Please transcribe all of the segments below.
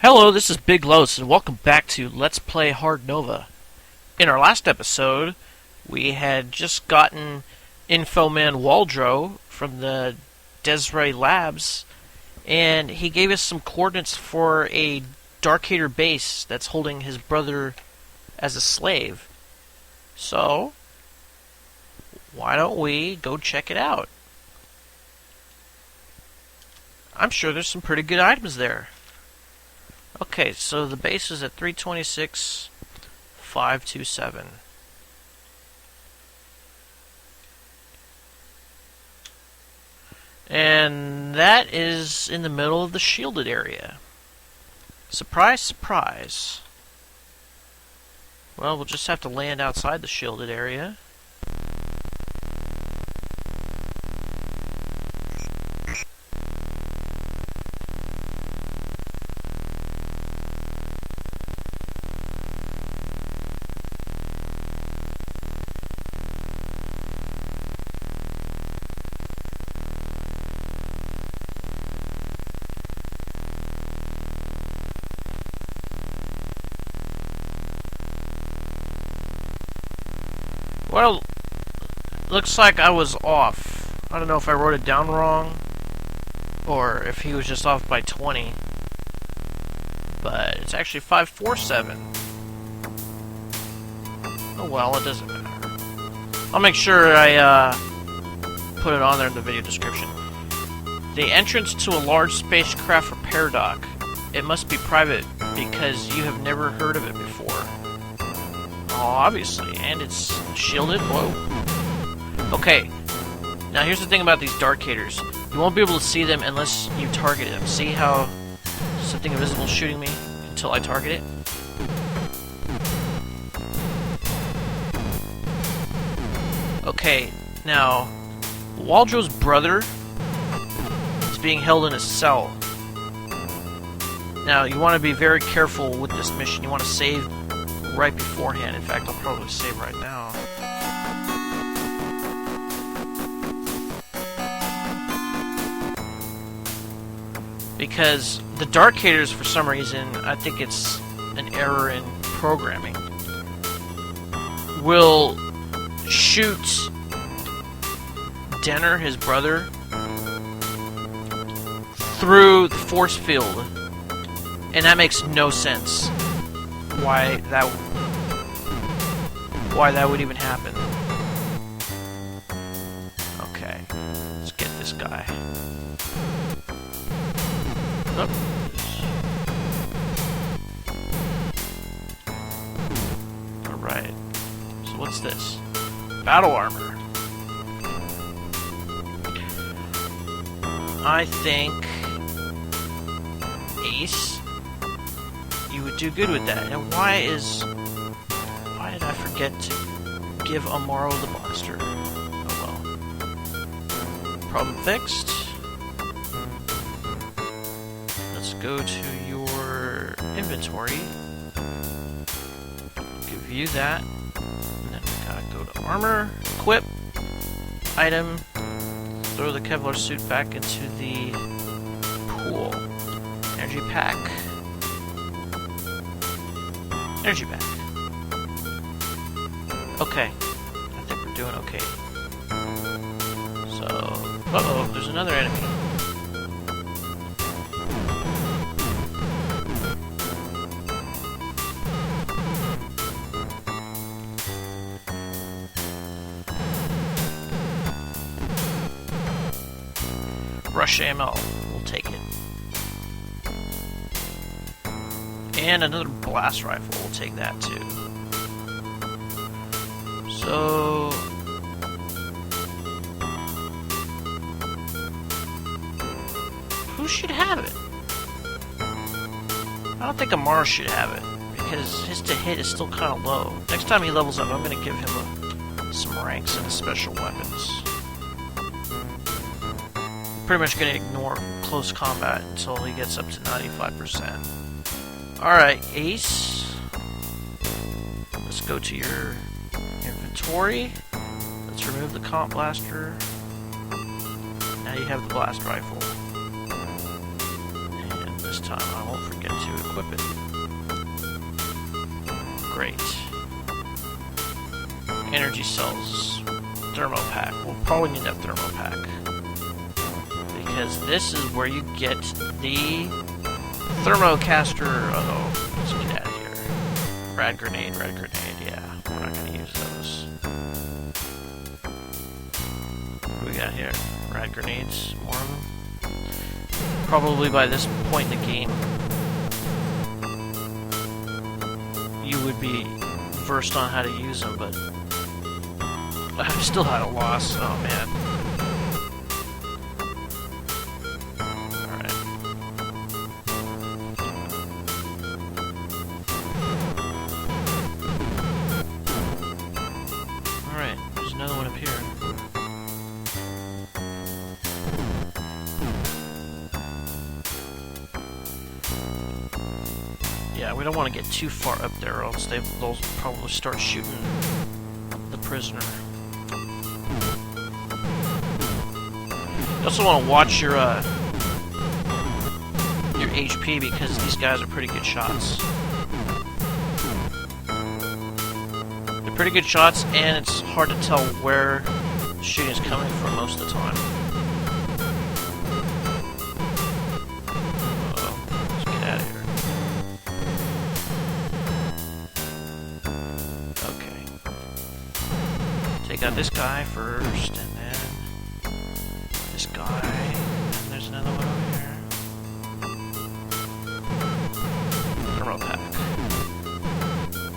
Hello, this is Big Los, and welcome back to Let's Play Hard Nova. In our last episode, we had just gotten Infoman Waldro from the d.s.r.e labs, and he gave us some coordinates for a Darcator base that's holding his brother as a slave. So, why don't we go check it out? I'm sure there's some pretty good items there. Okay, so the base is at 326,527. And that is in the middle of the shielded area. Surprise, surprise. Well, we'll just have to land outside the shielded area. Well, looks like I was off. I don't know if I wrote it down wrong, or if he was just off by 20. But it's actually 547. Oh well, it doesn't matter. I'll make sure I put it on there in the video description. The entrance to a large spacecraft repair dock. It must be private because you have never heard of it before. Oh, obviously, and it's shielded. Whoa. Okay, now here's the thing about these Darcators. You won't be able to see them unless you target them. See how something invisible is shooting me until I target it? Okay, now, Waldro's brother is being held in a cell. Now, you want to be very careful with this mission. You want to save right beforehand. In fact, I'll probably save right now. Because the Darcators, for some reason, I think it's an error in programming, will shoot Denner, his brother, through the force field. And that makes no sense. Why that would even happen. Okay, let's get this guy. Oh. Alright, so what's this? Battle armor. I think Ace, you would do good with that. And why did I forget to give Amaro the blaster? Oh well. Problem fixed. Let's go to your inventory. Give you that. And then we gotta go to armor, equip, item, throw the Kevlar suit back into the pool. Energy pack. Energy pack. Okay. I think we're doing okay. So, uh-oh, there's another enemy. Rush AML. We'll take it. And another blast rifle. We'll take that too. So, who should have it? I don't think Amaro should have it, because his to hit is still kind of low. Next time he levels up, I'm going to give him some ranks and special weapons. Pretty much going to ignore close combat until he gets up to 95%. Alright, Ace. Let's go to your inventory. Let's remove the comp blaster. Now you have the blast rifle. And this time I won't forget to equip equip it. Great. Energy cells. Thermo pack. We'll probably need that thermo pack. Because this is where you get the thermocaster. Uh-oh. Let's get out of here. Rad grenade, yeah. We're not going to use those. What do we got here? Rad grenades. More of them. Probably by this point in the game, you would be versed on how to use them, but I've still had a loss. Oh, man. Yeah, we don't want to get too far up there, or else they'll probably start shooting the prisoner. You also want to watch your HP, because these guys are pretty good shots. They're pretty good shots, and it's hard to tell where the shooting is coming from most of the time. Take out this guy first, and then this guy, and there's another one over here. Thermo pack.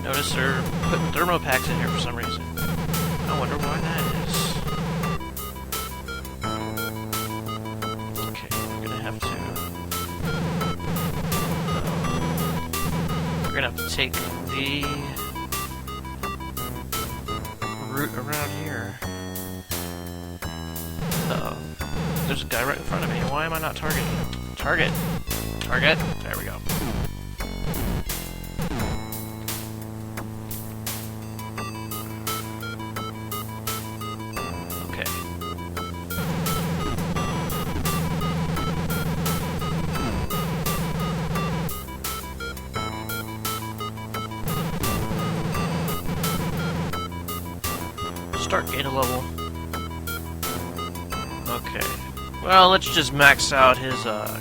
Notice they're putting thermo packs in here for some reason. I wonder why that is. Okay, we're gonna have to take the route around here. Uh-oh. There's a guy right in front of me. Why am I not targeting him? Target! Target! There we go. Okay. Start gain a level. Okay. Well, let's just max out his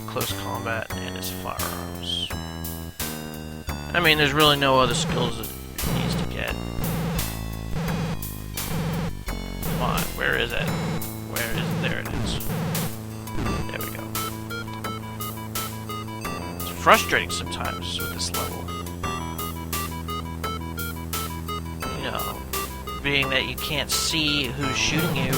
close combat and his firearms. I mean, there's really no other skills that he needs to get. Come on, where is it? Where is it? There it is. There we go. It's frustrating sometimes with this level. You know, being that you can't see who's shooting you.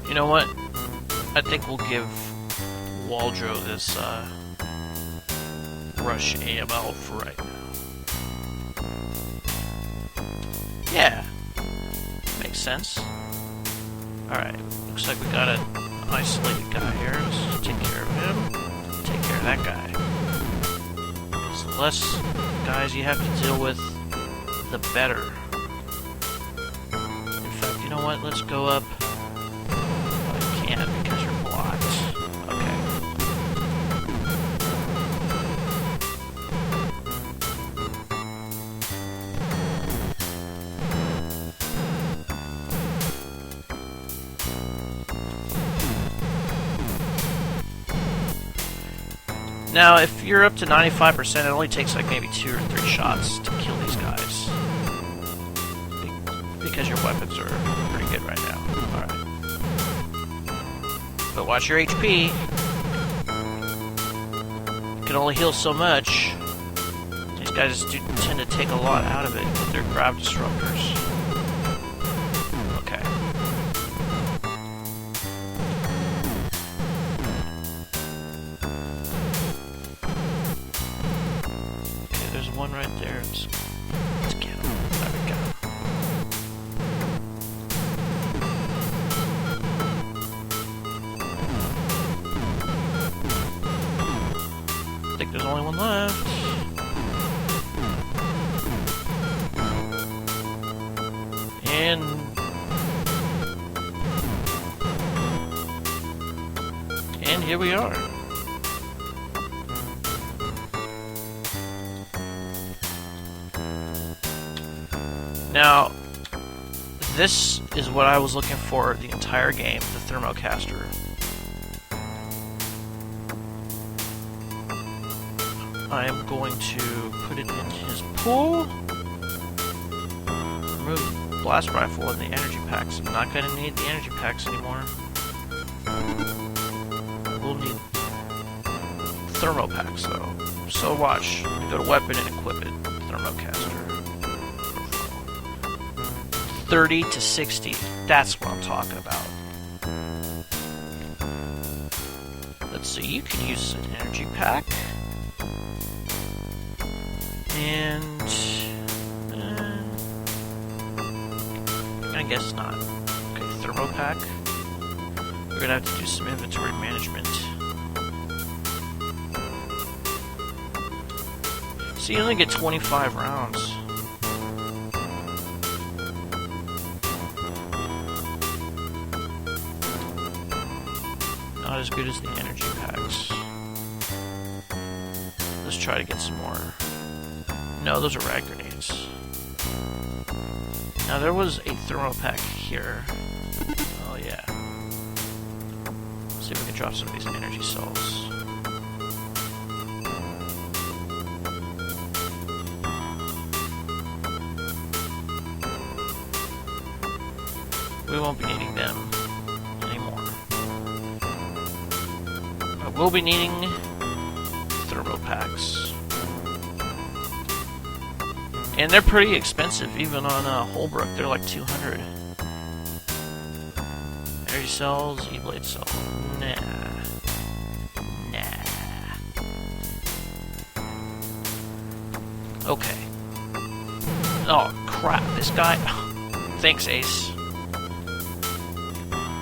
You know what? I think we'll give Waldro this rush AML for right now. Yeah, makes sense. Alright, looks like we got an isolated guy here. Let's take care of him. Take care of that guy. Because the less guys you have to deal with, the better. In fact, you know what? Let's go up. Well, you can't because you're blocked. Okay. Now, if you're up to 95%, it only takes like maybe 2 or 3 shots to kill these guys. Because your weapons are pretty good right now. Alright. But watch your HP. You can only heal so much. These guys do tend to take a lot out of it with their grav disruptors. Okay. One right there. Let's get him. There we go. I think there's only one left. And And here we are. Now, this is what I was looking for the entire game, the thermocaster. I am going to put it in his pool. Remove the blast rifle and the energy packs. I'm not going to need the energy packs anymore. I will need thermo packs though. So watch. Go to weapon and equip it. Thermocaster. 30 to 60. That's what I'm talking about. Let's see. You can use an energy pack. And I guess not. Okay, thermo pack. We're gonna have to do some inventory management. So you only get 25 rounds. Not as good as the energy packs. Let's try to get some more. No, those are rag grenades. Now there was a thermo pack here. Oh yeah. Let's see if we can drop some of these energy cells. We won't be needing them anymore. I will be needing thermo packs. And they're pretty expensive, even on Holbrook. They're like 200. Energy cells, E-blade cell. Nah. Okay. Oh, crap. This guy... Thanks, Ace.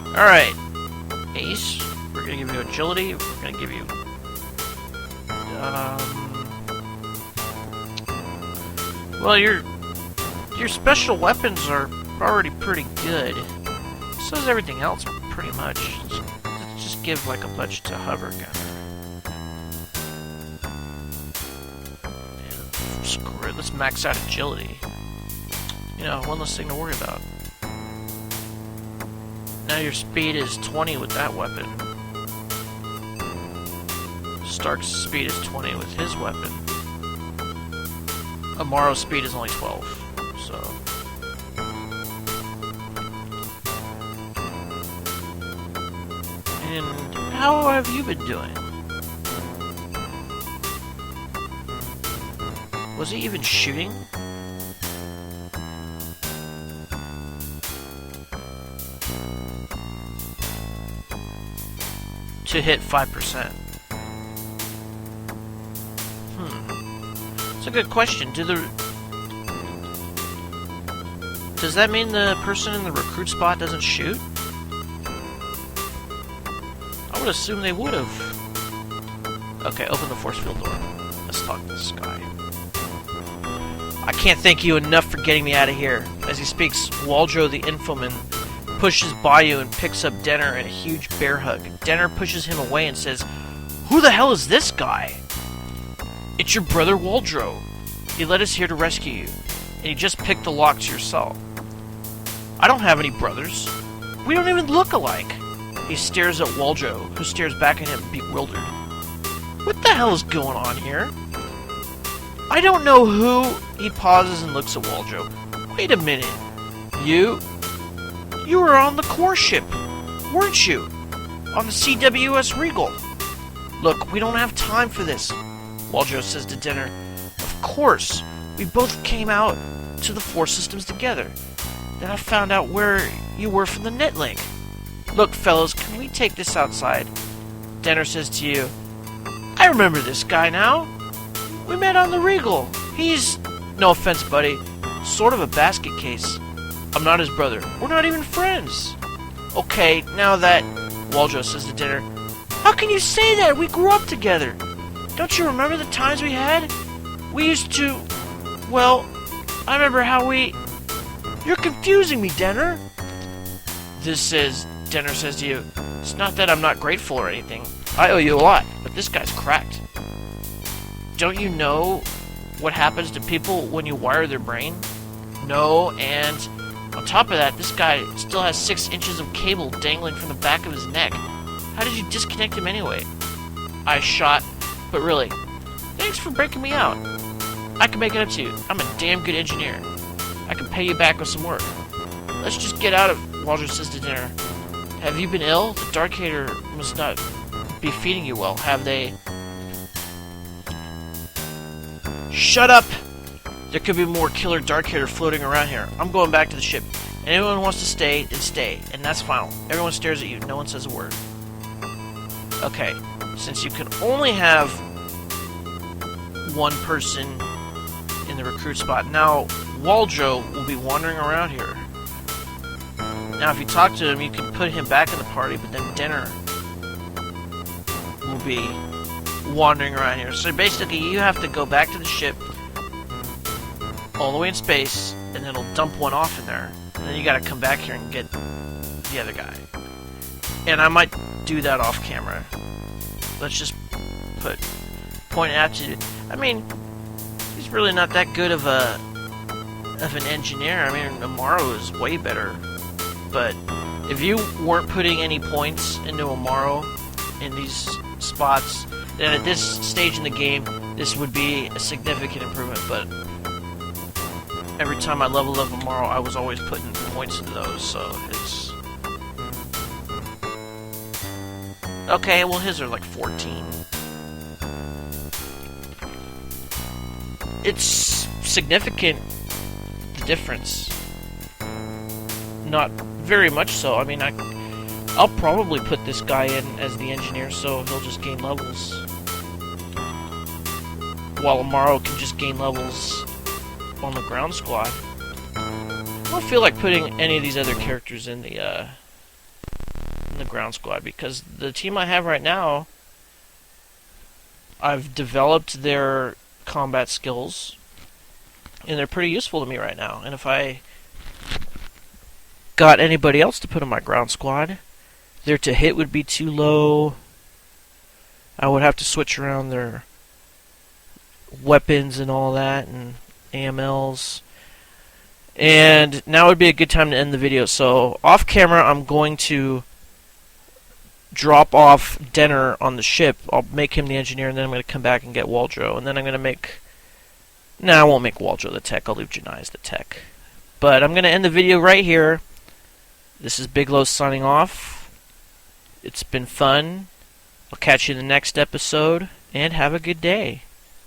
Alright. Ace, we're gonna give you agility. We're gonna give you... Well, your special weapons are already pretty good. So is everything else, pretty much. Let's just give like a bunch to Hover Gunner. And screw it, let's max out agility. You know, one less thing to worry about. Now your speed is 20 with that weapon. Stark's speed is 20 with his weapon. Amaro's speed is only 12, so... And how have you been doing? Was he even shooting? To hit 5%. That's a good question. Does that mean the person in the recruit spot doesn't shoot? I would assume they would have. Okay, open the force field door. Let's talk to this guy. I can't thank you enough for getting me out of here. As he speaks, Waldro the Infoman pushes by you and picks up Denner in a huge bear hug. Denner pushes him away and says, "Who the hell is this guy?" "It's your brother Waldro. He led us here to rescue you, and he just picked the lock to your cell." "I don't have any brothers. We don't even look alike." He stares at Waldro, who stares back at him bewildered. "What the hell is going on here?" "I don't know who..." He pauses and looks at Waldro. "Wait a minute. You were on the core ship, weren't you? On the CWS Regal." "Look, we don't have time for this," Waldro says to Denner. "Of course, we both came out to the four systems together. Then I found out where you were from the netlink. Look, fellows, can we take this outside?" Denner says to you, "I remember this guy now. We met on the Regal. He's, no offense, buddy, sort of a basket case. I'm not his brother. We're not even friends." "Okay, now that," Waldro says to Denner, "how can you say that? We grew up together. Don't you remember the times we had? We used to... Well, I remember how we... You're confusing me, Denner." Denner says to you, it's not that I'm not grateful or anything. I owe you a lot, but this guy's cracked. Don't you know what happens to people when you wire their brain? No, and on top of that, this guy still has 6 inches of cable dangling from the back of his neck. How did you disconnect him anyway? I shot, but really, thanks for breaking me out. I can make it up to you. I'm a damn good engineer. I can pay you back with some work. Let's just get out of... Waldro says to Denner, have you been ill? The Darcator must not be feeding you well, have they? Shut up! There could be more killer Darcator floating around here. I'm going back to the ship. Anyone who wants to stay, then stay. And that's final. Everyone stares at you. No one says a word. Okay. Since you can only have one person in the recruit spot, now Waldro will be wandering around here. Now, if you talk to him, you can put him back in the party, but then Denner will be wandering around here. So basically, you have to go back to the ship all the way in space, and then it'll dump one off in there. And then you gotta come back here and get the other guy. And I might do that off camera. Let's just point aptitude. I mean, he's really not that good of an engineer. I mean, Amaro is way better. But if you weren't putting any points into Amaro in these spots, then at this stage in the game, this would be a significant improvement. But every time I leveled up Amaro, I was always putting points into those, so it's... Okay, well his are like 14. It's significant, the difference. Not very much so. I mean, I'll probably put this guy in as the engineer, so he'll just gain levels. While Amaro can just gain levels on the ground squad. I don't feel like putting any of these other characters in the ground squad, because the team I have right now, I've developed their combat skills, and they're pretty useful to me right now. And if I got anybody else to put in my ground squad, their to hit would be too low. I would have to switch around their weapons and all that, and AMLs. And now would be a good time to end the video. So off camera, I'm going to drop off Denner on the ship. I'll make him the engineer, and then I'm going to come back and get Waldro. And then I'm going to make... Nah, I won't make Waldro the tech. I'll leave Janai as the tech. But I'm going to end the video right here. This is Big Low signing off. It's been fun. I'll catch you in the next episode, and have a good day.